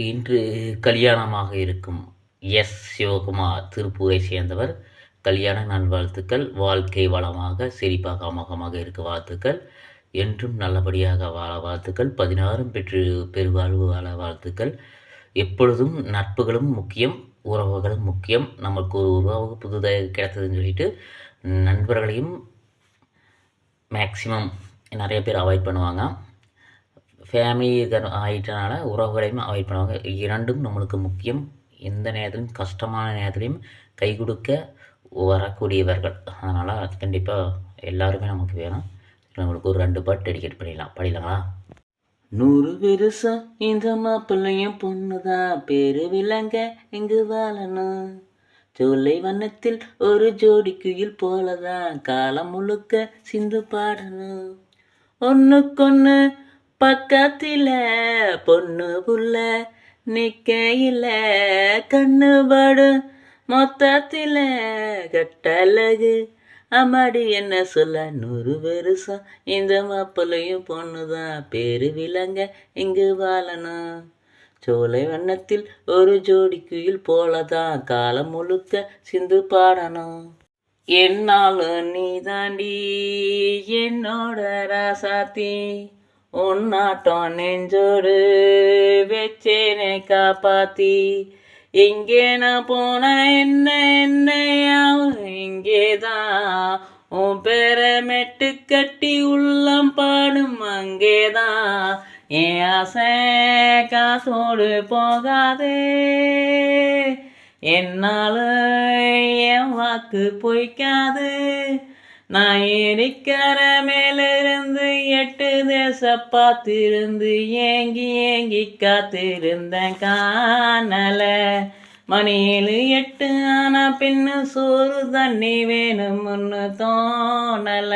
இன்று கல்யாணமாக இருக்கும் சிவகுமார் திருப்பூரை சேர்ந்தவர். கல்யாண நல்வாழ்த்துக்கள். வாழ்க்கை வளமாக செழிப்பாக அமோகமாக இருக்க வாழ்த்துக்கள். என்றும் நல்லபடியாக வாழ வாழ்த்துக்கள். 16 பெற்று பெருவாழ்வு வாழ வாழ்த்துக்கள். எப்பொழுதும் நட்புகளும் முக்கியம், உறவுகளும் முக்கியம். நமக்கு ஒரு உறவு புதுதாக கிடைத்ததுன்னு சொல்லிட்டு நண்பர்களையும் மேக்சிமம் நிறைய பேர் அவாய்ட் பண்ணுவாங்க. ஃபேமிலி ஆகிட்டனால உறவுகளையும் அவாய்ட் பண்ணுவாங்க. இரண்டும் நம்மளுக்கு முக்கியம். எந்த நேரத்திலும் கஷ்டமான நேரத்திலையும் கை கொடுக்க வரக்கூடியவர்கள். அதனால் கண்டிப்பாக எல்லாருமே நமக்கு வேணும். நம்மளுக்கு ஒரு 2 பாட்டு டெடிகேட் படிக்கலாங்களா? 100 வருஷம் இந்த மாப்பிள்ளையும் பொண்ணுதான், பேரு விளங்க எங்கு வாழணும். சோலை வண்ணத்தில் ஒரு ஜோடி குயில் போலதான், காலம் முழுக்க சிந்து பாடணும். ஒன்னுக்கொன்னு பக்கத்தில பொண்ணு புள்ள நிக்கையில கண்ணு படும், மொத்தத்தில கட்டழகு அம்மாடி என்ன சொல்ல. 100 வருஷம் இந்த மாப்பிள்ளையும் பொண்ணுதான், பேரு விளங்க இங்கு வாழணும். சோலை வண்ணத்தில் ஒரு ஜோடி குயில் போலதான், காலம் முழுக்க சிந்து பாடணும். என்னாலும் நீ தாண்டி என்னோட ராசாத்தி, உன்னாட்டம் நெஞ்சோடு வச்சேனே காப்பாத்தி. எங்கே நான் போன என்ன என்னையாவும் இங்கேதான், உன் பேரை மெட்டு கட்டி உள்ளம் பாடும் அங்கேதான். என் ஆசை காசோடு போகாதே, என்னாலும் என் வாக்கு பொய்க்காது. நான் ஏரிக்கர மேலிருந்து 8 தேச பார்த்திருந்து ஏங்கி ஏங்கி காத்திருந்தேன் காணல. மணி 7 8 ஆனா பின்னு சோறு தண்ணி வேணும்னு தோணல.